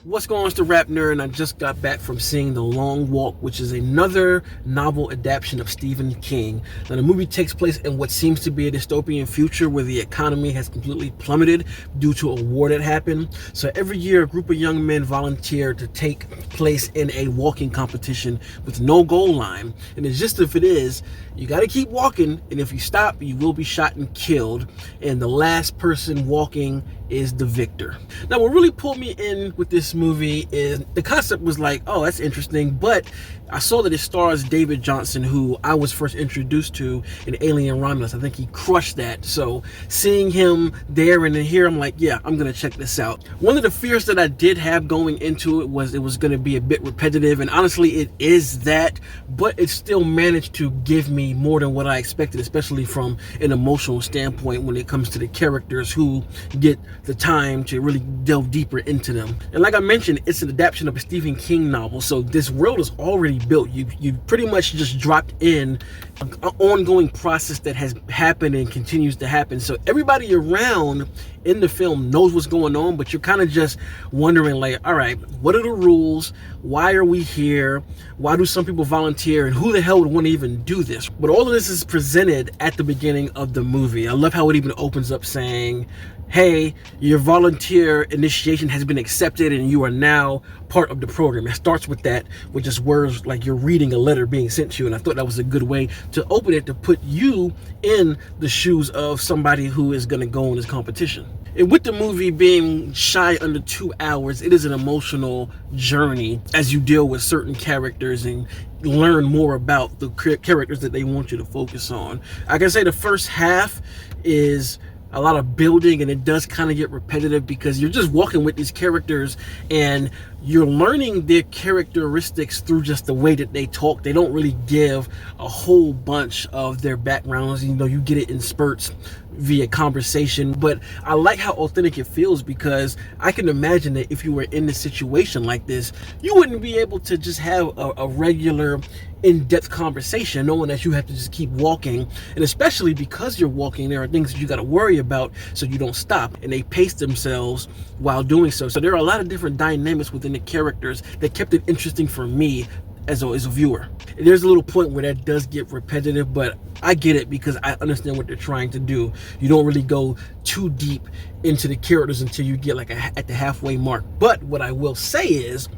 What's going on, it's the RapNerd, and I just got back from seeing The Long Walk, which is another novel adaptation of Stephen King. Now, the movie takes place in what seems to be a dystopian future where the economy has completely plummeted due to a war that happened. So every year, a group of young men volunteer to take place in a walking competition with no goal line. And the gist of it is, you got to keep walking, and if you stop, you will be shot and killed. And the last person walking is the victor. Now, what really pulled me in with this movie is the concept was like, oh, that's interesting, but I saw that it stars David Johnson, who I was first introduced to in Alien Romulus. I think he crushed that. So seeing him there and here, I'm like, yeah, I'm gonna check this out. One of the fears that I did have going into it was gonna be a bit repetitive, and honestly it is that, but it still managed to give me more than what I expected, especially from an emotional standpoint when it comes to the characters who get the time to really delve deeper into them. And like I mentioned, it's an adaptation of a Stephen King novel, so this world is already built. You pretty much just dropped in an ongoing process that has happened and continues to happen. So everybody around in the film knows what's going on, but you're kind of just wondering, like, all right, what are the rules? Why are we here? Why do some people volunteer? And who the hell would want to even do this? But all of this is presented at the beginning of the movie. I love how it even opens up saying, hey, your volunteer initiation has been accepted and you are now part of the program. It starts with that, with just words like you're reading a letter being sent to you. And I thought that was a good way to open it, to put you in the shoes of somebody who is going to go in this competition. And with the movie being shy under 2 hours, it is an emotional journey as you deal with certain characters and learn more about the characters that they want you to focus on. I can say the first half is a lot of building, and it does kind of get repetitive because you're just walking with these characters and you're learning their characteristics through just the way that they talk. They don't really give a whole bunch of their backgrounds. You know, you get it in spurts via conversation, but I like how authentic it feels because I can imagine that if you were in a situation like this, you wouldn't be able to just have a regular in-depth conversation knowing that you have to just keep walking. And especially because you're walking, there are things that you got to worry about so you don't stop, and they pace themselves while doing so. So there are a lot of different dynamics within the characters that kept it interesting for me as a viewer. And there's a little point where that does get repetitive, but I get it because I understand what they're trying to do. You don't really go too deep into the characters until you get like at the halfway mark. But what I will say is,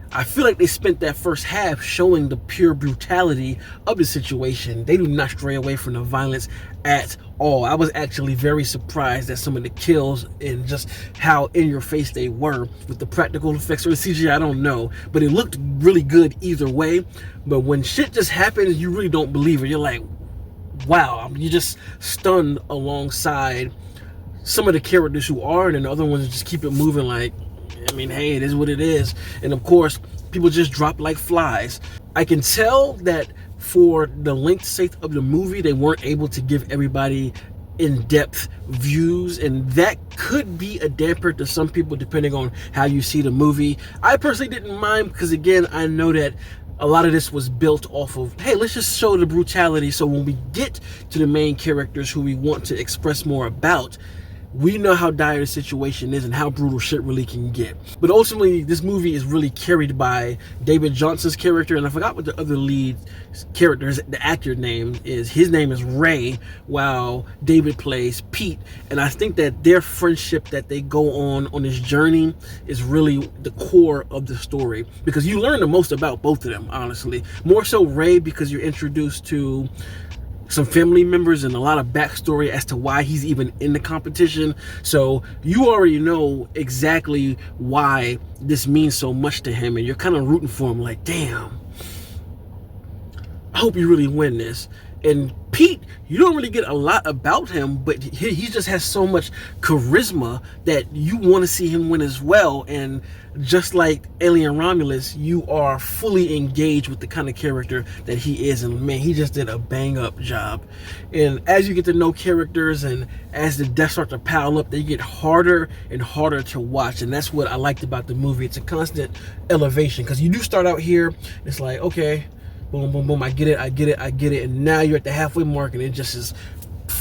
I feel like they spent that first half showing the pure brutality of the situation. They do not stray away from the violence at all. I was actually very surprised at some of the kills and just how in your face they were with the practical effects or the CGI, I don't know. But it looked really good either way. But when shit just happens, you really don't believe it. You're like, wow, you're just stunned alongside some of the characters who are, and then the other ones just keep it moving like, I mean, hey, it is what it is. And of course, people just drop like flies. I can tell that for the length's sake of the movie, they weren't able to give everybody in-depth views, and that could be a damper to some people depending on how you see the movie. I personally didn't mind because, again, I know that a lot of this was built off of, hey, let's just show the brutality so when we get to the main characters who we want to express more about, we know how dire the situation is and how brutal shit really can get. But ultimately, this movie is really carried by David Johnson's character, and I forgot what the other lead character, the actor name is. His name is Ray, while David plays Pete. And I think that their friendship that they go on this journey is really the core of the story, because you learn the most about both of them, honestly. More so Ray, because you're introduced to some family members and a lot of backstory as to why he's even in the competition. So you already know exactly why this means so much to him, and you're kind of rooting for him like, damn, I hope you really win this. And Pete, you don't really get a lot about him, but he just has so much charisma that you want to see him win as well. And just like Alien Romulus, you are fully engaged with the kind of character that he is. And man, he just did a bang up job. And as you get to know characters and as the deaths start to pile up, they get harder and harder to watch. And that's what I liked about the movie. It's a constant elevation, because you do start out here, it's like, okay, boom, boom, boom, I get it. And now you're at the halfway mark and it just is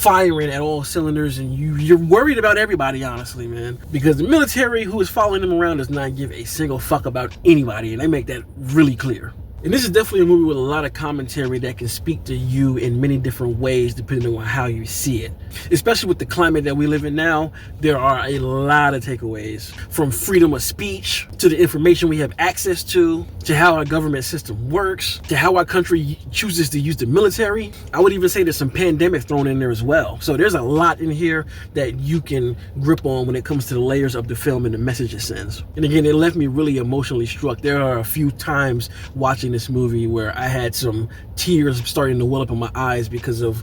firing at all cylinders, and you're worried about everybody, honestly, man, because the military who is following them around does not give a single fuck about anybody, and they make that really clear. And this is definitely a movie with a lot of commentary that can speak to you in many different ways depending on how you see it. Especially with the climate that we live in now, there are a lot of takeaways, from freedom of speech to the information we have access to how our government system works, to how our country chooses to use the military. I would even say there's some pandemic thrown in there as well. So there's a lot in here that you can grip on when it comes to the layers of the film and the message it sends. And again, it left me really emotionally struck. There are a few times watching this movie where I had some tears starting to well up in my eyes because of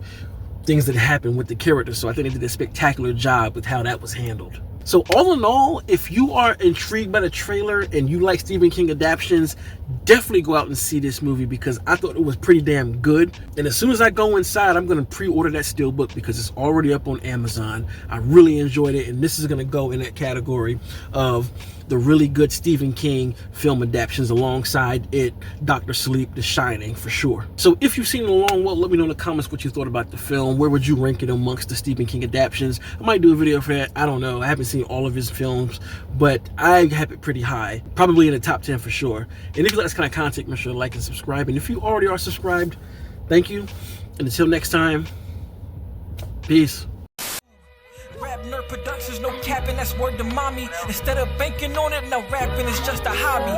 things that happened with the characters. So I think they did a spectacular job with how that was handled. So all in all, if you are intrigued by the trailer and you like Stephen King adaptations, definitely go out and see this movie, because I thought it was pretty damn good. And as soon as I go inside, I'm going to pre-order that steelbook because it's already up on Amazon. I really enjoyed it, and this is going to go in that category of the really good Stephen King film adaptations alongside it, Dr. Sleep, The Shining, for sure. So if you've seen it along, well, let me know in the comments what you thought about the film. Where would you rank it amongst the Stephen King adaptations? I might do a video for that. I don't know. I haven't seen all of his films, but I have it pretty high, probably in the top 10 for sure. And if you like this kind of content, make sure to like and subscribe. And if you already are subscribed, thank you. And until next time, peace. RapNerd Productions, no capping, that's word to mommy. Instead of banking on it, now rapping is just a hobby.